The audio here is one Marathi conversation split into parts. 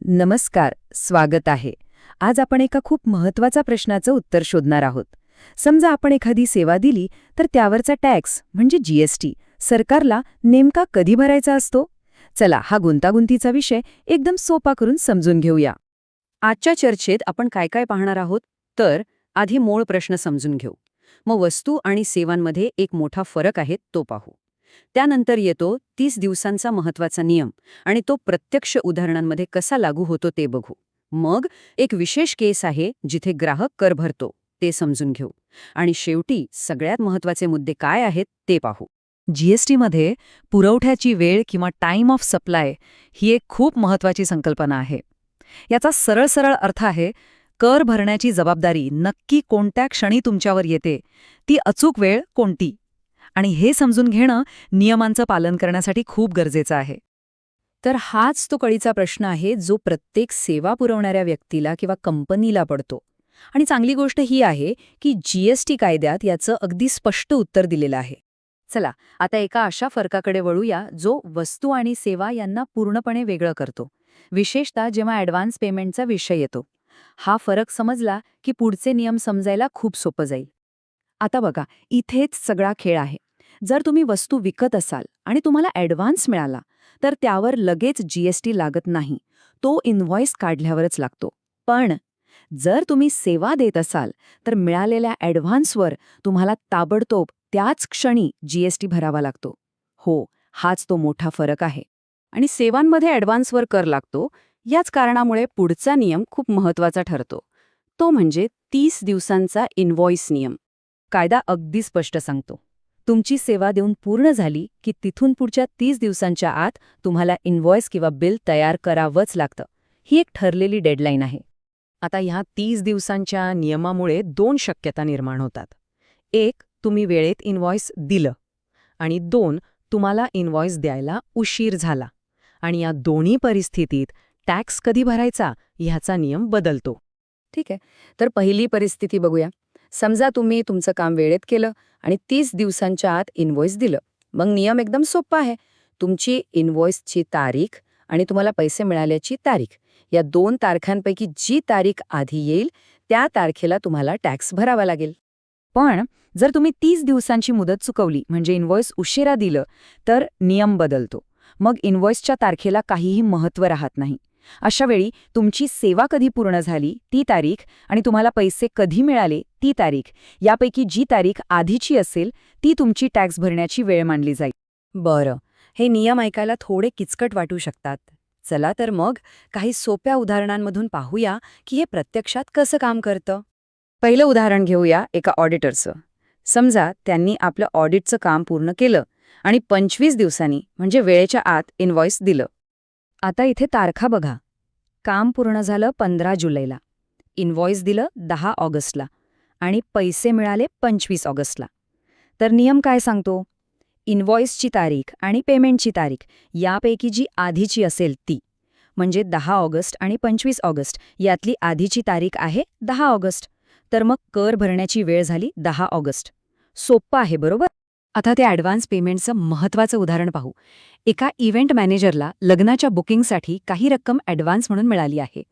नमस्कार, स्वागत आहे. आज आपण एका खूप महत्त्वाच्या प्रश्नाचं उत्तर शोधणार आहोत. समजा आपण एखादी सेवा दिली तर त्यावरचा टॅक्स म्हणजे जीएसटी सरकारला नेमका कधी भरायचा असतो? चला हा गुंतागुंतीचा विषय एकदम सोपा करून समजून घेऊया. आजच्या चर्चेत आपण काय काय पाहणार आहोत तर आधी मूळ प्रश्न समजून घेऊ. मग वस्तू आणि सेवांमध्ये एक मोठा फरक आहे तो पाहू. त्यानंतर येतो 30 दिवसांचा महत्त्वाचा नियम आणि तो प्रत्यक्ष उदाहरणांमध्ये कसा लागू होतो ते बघू. मग एक विशेष केस आहे जिथे ग्राहक कर भरतो ते समजून घेऊ. आणि शेवटी सगळ्यात महत्त्वाचे मुद्दे काय आहेत ते पाहू. जीएसटीमध्ये पुरवठ्याची वेळ किंवा टाइम ऑफ सप्लाय ही एक खूप महत्त्वाची संकल्पना आहे. याचा सरळ सरळ अर्थ आहे कर भरण्याची जबाबदारी नक्की कोणत्या क्षणी तुमच्यावर येते, ती अचूक वेळ कोणती. आणि हे समजून घेणं नियमांचं पालन करण्यासाठी खूप गरजेचं आहे. तर हाच तो कळीचा प्रश्न आहे जो प्रत्येक सेवा पुरवणाऱ्या व्यक्तीला किंवा कंपनीला पडतो. आणि चांगली गोष्ट ही आहे की जीएसटी कायद्यात याचं अगदी स्पष्ट उत्तर दिलेलं आहे. चला आता एका अशा फरकाकडे वळूया जो वस्तू आणि सेवा यांना पूर्णपणे वेगळं करतो, विशेषतः जेव्हा ॲडव्हान्स पेमेंटचा विषय येतो. हा फरक समजला की पुढचे नियम समजायला खूप सोपं जाईल. आता बघा, इथेच सगळा खेळ आहे. जर तुम्ही वस्तू विकत असाल आणि तुम्हाला ॲडव्हान्स मिळाला तर त्यावर लगेच जीएसटी लागत नाही, तो इनव्हॉइस काढल्यावरच लागतो. पण जर तुम्ही सेवा देत असाल तर मिळालेल्या ॲडव्हान्सवर तुम्हाला ताबडतोब त्याच क्षणी जीएसटी भरावा लागतो. हो, हाच तो मोठा फरक आहे. आणि सेवांमध्ये ॲडव्हान्सवर कर लागतो. याच कारणामुळे पुढचा नियम खूप महत्त्वाचा ठरतो. तो म्हणजे 30 दिवसांचा इनव्हॉइस नियम. कायदा अगदी स्पष्ट सांगतो, तुमची सेवा देऊन पूर्ण झाली की तिथून पुढच्या 30 दिवसांच्या आत तुम्हाला इनव्हॉइस किंवा बिल तयार करावंच लागतं. ही एक ठरलेली डेडलाईन आहे. आता ह्या 30 दिवसांच्या नियमामुळे 2 शक्यता निर्माण होतात. एक, तुम्ही वेळेत इनव्हॉइस दिलं, आणि 2, तुम्हाला इनव्हॉइस द्यायला उशीर झाला. आणि या दोन्ही परिस्थितीत टॅक्स कधी भरायचा ह्याचा नियम बदलतो. ठीक आहे, तर पहिली परिस्थिती बघूया. समजा तुम्ही तुमचं काम वेळेत केलं आणि 30 दिवसांच्या आत इनव्हॉइस दिलं. मग नियम एकदम सोपा आहे. तुमची इनव्हॉइसची तारीख आणि तुम्हाला पैसे मिळाल्याची तारीख, या 2 तारखांपैकी जी तारीख आधी येईल त्या तारखेला तुम्हाला टॅक्स भरावा लागेल. पण जर तुम्ही 30 दिवसांची मुदत चुकवली म्हणजे इनव्हॉइस उशिरा दिलं तर नियम बदलतो. मग इनव्हॉइसच्या तारखेला काहीही महत्त्व राहत नाही. अशा वेळी तुमची सेवा कधी पूर्ण झाली ती तारीख आणि तुम्हाला पैसे कधी मिळाले ती तारीख, यापैकी जी तारीख आधीची असेल ती तुमची टॅक्स भरण्याची वेळ मानली जाईल. बरं, हे नियम ऐकायला थोडे किचकट वाटू शकतात. चला तर मग काही सोप्या उदाहरणांमधून पाहूया की हे प्रत्यक्षात कसं काम करतं. पहिलं उदाहरण घेऊया एका ऑडिटरचं. समजा त्यांनी आपलं ऑडिटचं काम पूर्ण केलं आणि 25 दिवसांनी म्हणजे वेळेच्या आत इनव्हॉइस दिलं. आता इथे तारखा बघा. काम पूर्ण झालं 15 जुलैला, इनव्हॉइस दिलं 10 ऑगस्टला आणि पैसे मिळाले 25 ऑगस्टला. तर नियम काय सांगतो? इनव्हॉइसची तारीख आणि पेमेंटची तारीख यापैकी जी आधीची असेल ती, म्हणजे 10 ऑगस्ट आणि 25 ऑगस्ट यातली आधीची तारीख आहे 10 ऑगस्ट. तर मग कर भरण्याची वेळ झाली 10 ऑगस्ट. सोप्पं आहे बरोबर? आता ते ॲडव्हान्स पेमेंटचं महत्त्वाचं उदाहरण पाहू. एका इव्हेंट मॅनेजरला लग्नाच्या बुकिंगसाठी काही रक्कम ॲडव्हान्स म्हणून मिळाली आहे.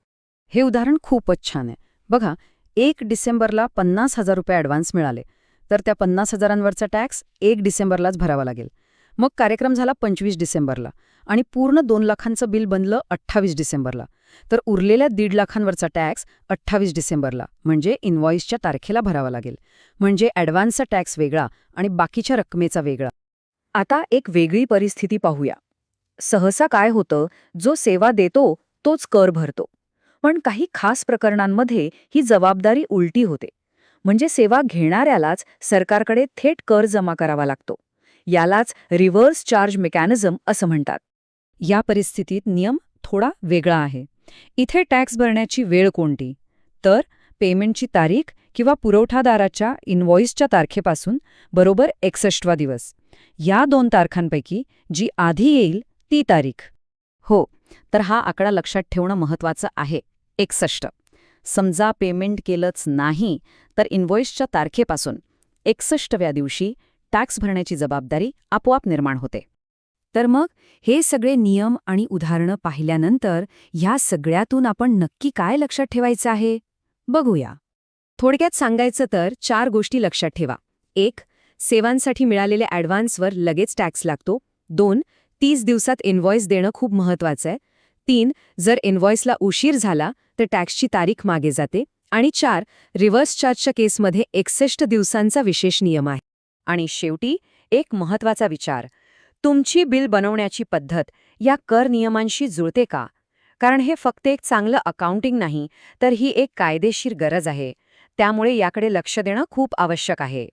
हे उदाहरण खूपच छान आहे. बघा, 1 डिसेंबरला 50,000 रुपये ॲडव्हान्स मिळाले, तर त्या 50,000वरचा टॅक्स 1 डिसेंबरलाच भरावा लागेल. मग कार्यक्रम झाला 25 डिसेंबरला आणि पूर्ण 2 लाखांचं बिल बनलं 28 डिसेंबरला. तर उरलेल्या 1.5 लाखांवरचा टॅक्स 28 डिसेंबरला म्हणजे इनव्हॉइसच्या तारखेला भरावा लागेल. म्हणजे ॲडव्हान्सचा टॅक्स वेगळा आणि बाकीच्या रकमेचा वेगळा. आता एक वेगळी परिस्थिती पाहूया. सहसा काय होतं, जो सेवा देतो तोच कर भरतो. पण काही खास प्रकरणांमध्ये ही जबाबदारी उलटी होते. म्हणजे सेवा घेणाऱ्यालाच सरकारकडे थेट कर जमा करावा लागतो. यालाच रिव्हर्स चार्ज मेकॅनिझम असं म्हणतात. या परिस्थितीत नियम थोडा वेगळा आहे. इथे टॅक्स भरण्याची वेळ कोणती? तर पेमेंटची तारीख किंवा पुरवठादाराच्या इनव्हॉइसच्या तारखेपासून बरोबर 61वा दिवस. या 2 तारखांपैकी जी आधी येईल ती तारीख. हो, तर हा आकडा लक्षात ठेवणं महत्त्वाचं आहे. 61. समजा पेमेंट केलंच नाही तर इनव्हॉइसच्या तारखेपासून 61व्या दिवशी टॅक्स भरण्याची जबाबदारी आपोआप निर्माण होते. तर मग हे सगळे नियम आणि उदाहरणं पाहिल्यानंतर ह्या सगळ्यातून आपण नक्की काय लक्षात ठेवायचं आहे बघूया. थोडक्यात सांगायचं तर 4 गोष्टी लक्षात ठेवा. 1. सेवांसाठी मिळालेल्या ॲडव्हान्सवर लगेच टॅक्स लागतो. 2. 30 दिवसात इनव्हॉइस देणं खूप महत्त्वाचं आहे. 3. जर इनव्हॉइसला उशीर झाला तर टॅक्सची तारीख मागे जाते. आणि 4. रिव्हर्स चार्जच्या केसमध्ये 61 दिवसांचा विशेष नियम आहे. आणि शेवटी एक महत्त्वाचा विचार. तुमची बिल बनवण्याची पद्धत या कर नियमांशी जुळते का? कारण हे फक्त एक चांगलं अकाउंटिंग नाही, तर ही एक कायदेशीर गरज आहे. त्यामुळे याकडे लक्ष देणं खूप आवश्यक आहे.